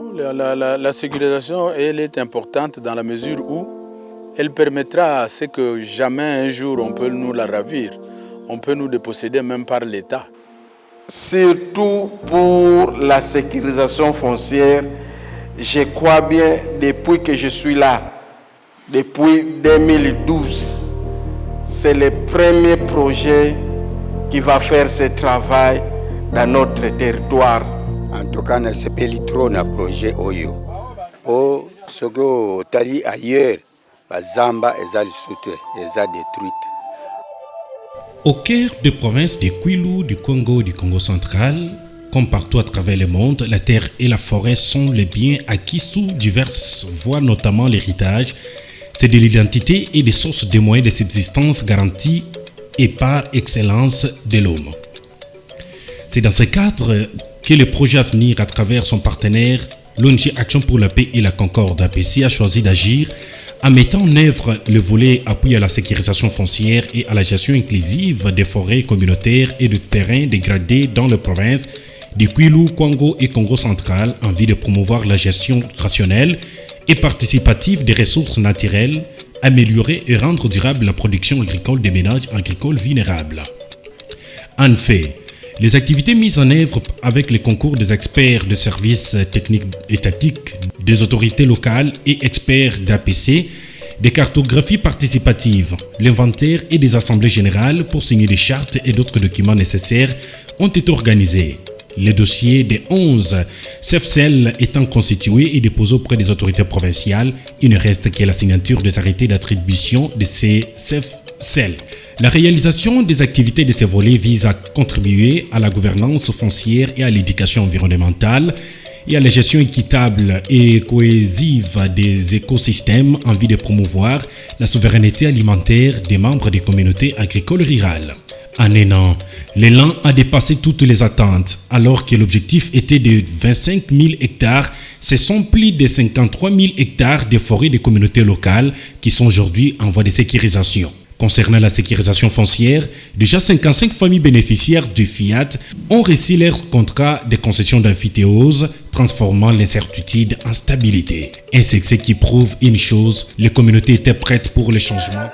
Non, la sécurisation, elle est importante dans la mesure où elle permettra à ce que jamais un jour on peut nous la ravir, on peut nous déposséder même par l'État. Surtout pour la sécurisation foncière, je crois bien depuis que je suis là, depuis 2012, c'est le premier projet qui va faire ce travail dans notre territoire. En tout cas, on s'appelle trop un projet Oyo. Pour ce que tali ailleurs, Zamba est détruite. Au cœur des provinces de Kwilu, du Congo central, comme partout à travers le monde, la terre et la forêt sont les biens acquis sous diverses voies, notamment l'héritage. C'est de l'identité et des sources de moyens de subsistance garantis et par excellence de l'homme. C'est dans ce cadre que le projet à venir, à travers son partenaire, l'ONG Action pour la paix et la Concorde APC, a choisi d'agir en mettant en œuvre le volet appui à la sécurisation foncière et à la gestion inclusive des forêts communautaires et de terrains dégradés dans les provinces de Kwilu, Kwango et Congo central en vue de promouvoir la gestion rationnelle et participative des ressources naturelles, améliorer et rendre durable la production agricole des ménages agricoles vulnérables. En fait, les activités mises en œuvre avec le concours des experts de services techniques étatiques, des autorités locales et experts d'APC, des cartographies participatives, l'inventaire et des assemblées générales pour signer des chartes et d'autres documents nécessaires ont été organisés. Les dossiers des 11 CEFCEL étant constitués et déposés auprès des autorités provinciales, il ne reste que la signature des arrêtés d'attribution de ces CEFCEL. La réalisation des activités de ces volets vise à contribuer à la gouvernance foncière et à l'éducation environnementale et à la gestion équitable et cohésive des écosystèmes en vue de promouvoir la souveraineté alimentaire des membres des communautés agricoles rurales. En un an, l'élan a dépassé toutes les attentes. Alors que l'objectif était de 25 000 hectares, ce sont plus de 53 000 hectares de forêts des communautés locales qui sont aujourd'hui en voie de sécurisation. Concernant la sécurisation foncière, déjà 55 familles bénéficiaires du FIAT ont reçu leur contrat de concession d'amphithéose, transformant l'incertitude en stabilité. Et c'est ce qui prouve une chose, les communautés étaient prêtes pour le changement.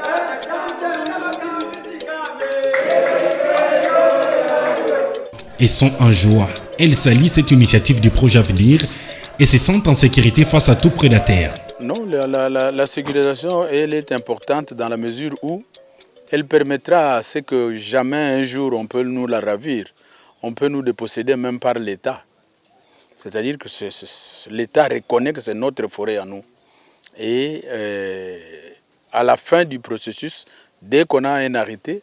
Et sont en joie. Elles saluent cette initiative du projet à venir et se sentent en sécurité face à tout prédateur. Non, la sécurisation, elle est importante dans la mesure où elle permettra à ce que jamais un jour on peut nous la ravir, on peut nous déposséder même par l'État. C'est-à-dire que l'État reconnaît que c'est notre forêt à nous. Et à la fin du processus, dès qu'on a un arrêté,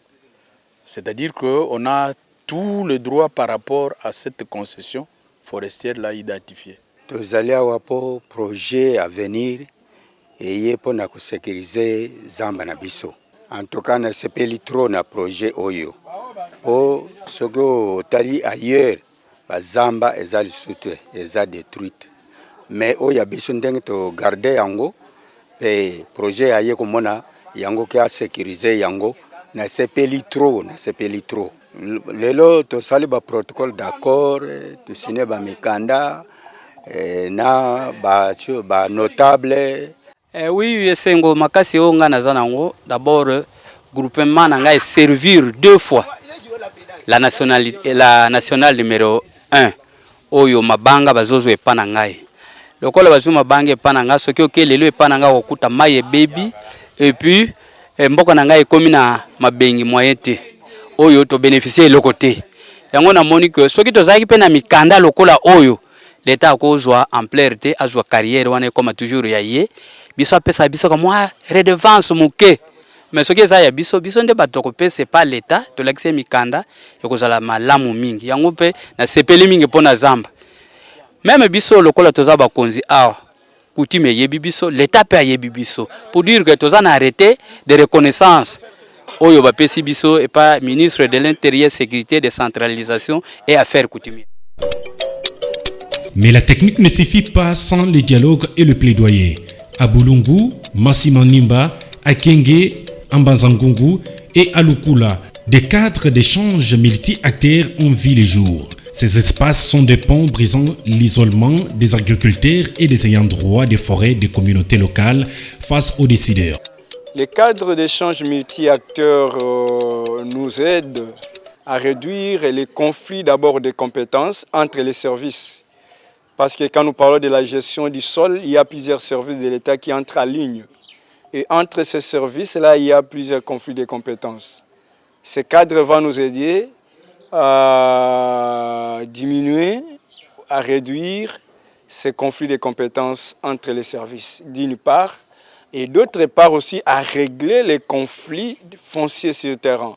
c'est-à-dire qu'on a tout le droit par rapport à cette concession forestière-là identifiée. Tozali awa po projet à venir et pour na sécuriser zamba na biso. En tout cas, na sepeli trop na projet Oyo. Pour ce que tali ailleurs, zamba ezali sute, eza détruite. Mais oya biso ndenge to garder yango et projet aye komona yango ki a sécuriser yango na sepeli trop. Lelo to sali ba protocole d'accord, to signer ba mikanda na ba notable. Oui, sengo makasi onga na zanango. D'abord, groupement nanga servir deux fois la nationale numéro 1. Oyo mabanga bazozo epana ngai. Lokola bazo mabanga epana nga soki okelelo epana nga okuta maye baby et puis mboka na ngai ekomi na mabengi moyen te. Oyo to bénéficier lokote. Yango na moni que soki tozaki pe na mikanda lokola oyo l'État a kozwa ampleur azwa carrière wana comme toujours yaye biso pesa biso comme moi redevance muke mais ce que ça ya biso nde batoko pe c'est pas l'État to l'accès mikanda ekozala malamu mingi yango pe na sepeli mingi pona zamba même biso lokola toza ba konzi coutume yebi biso l'État pe yebi biso pour dire que toza na arrêté de reconnaissance oyo ba pesi biso et pas ministre de l'Intérieur, sécurité, décentralisation et affaires coutumières. Mais la technique ne suffit pas sans le dialogue et le plaidoyer. À Bulungu, Massimanimba, à Kenge, Ambazangungu et à Lukula, des cadres d'échange multi-acteurs ont vu le jour. Ces espaces sont des ponts brisant l'isolement des agriculteurs et des ayants droit des forêts des communautés locales face aux décideurs. Les cadres d'échange multi-acteurs nous aident à réduire les conflits d'abord des compétences entre les services. Parce que quand nous parlons de la gestion du sol, il y a plusieurs services de l'État qui entrent en ligne. Et entre ces services-là, il y a plusieurs conflits de compétences. Ces cadres vont nous aider à diminuer, à réduire ces conflits de compétences entre les services, d'une part, et d'autre part aussi à régler les conflits fonciers sur le terrain.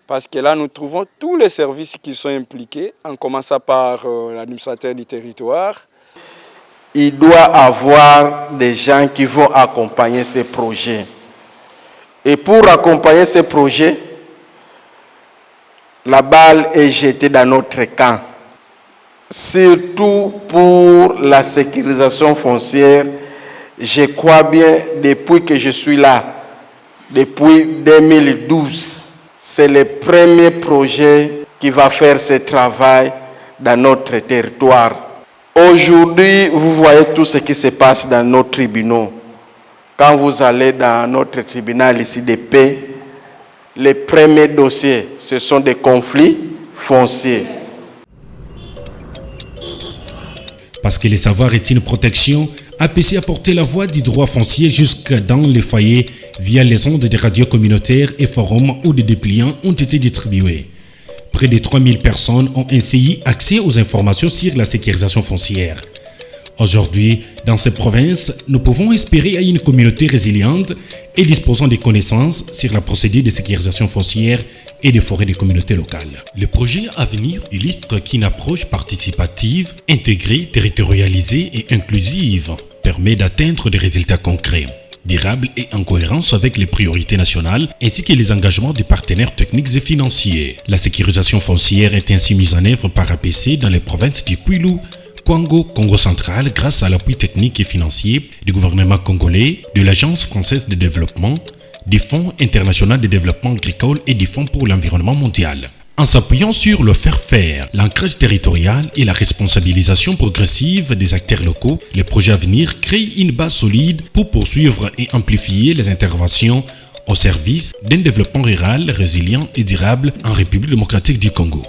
Parce que là, nous trouvons tous les services qui sont impliqués, en commençant par l'administrateur du territoire. Il doit avoir des gens qui vont accompagner ces projets. Et pour accompagner ces projets, la balle est jetée dans notre camp. Surtout pour la sécurisation foncière, je crois bien, depuis que je suis là, depuis 2012, c'est le premier projet qui va faire ce travail dans notre territoire. Aujourd'hui, vous voyez tout ce qui se passe dans nos tribunaux. Quand vous allez dans notre tribunal ici de paix, les premiers dossiers, ce sont des conflits fonciers. Parce que le savoir est une protection, APC a porté la voix du droit foncier jusque dans les foyers via les ondes des radios communautaires et forums où des dépliants ont été distribués. Près de 3000 personnes ont ainsi eu accès aux informations sur la sécurisation foncière. Aujourd'hui, dans ces provinces, nous pouvons espérer à une communauté résiliente et disposant des connaissances sur la procédure de sécurisation foncière et des forêts des communautés locales. Le projet à venir illustre qu'une approche participative, intégrée, territorialisée et inclusive permet d'atteindre des résultats concrets, durables et en cohérence avec les priorités nationales ainsi que les engagements des partenaires techniques et financiers. La sécurisation foncière est ainsi mise en œuvre par APC dans les provinces du Kwilu, Kwango, Congo central grâce à l'appui technique et financier du gouvernement congolais, de l'Agence française de développement, du Fonds international de développement agricole et du Fonds pour l'environnement mondial. En s'appuyant sur le faire-faire, l'ancrage territorial et la responsabilisation progressive des acteurs locaux, le projet à venir crée une base solide pour poursuivre et amplifier les interventions au service d'un développement rural, résilient et durable en République démocratique du Congo.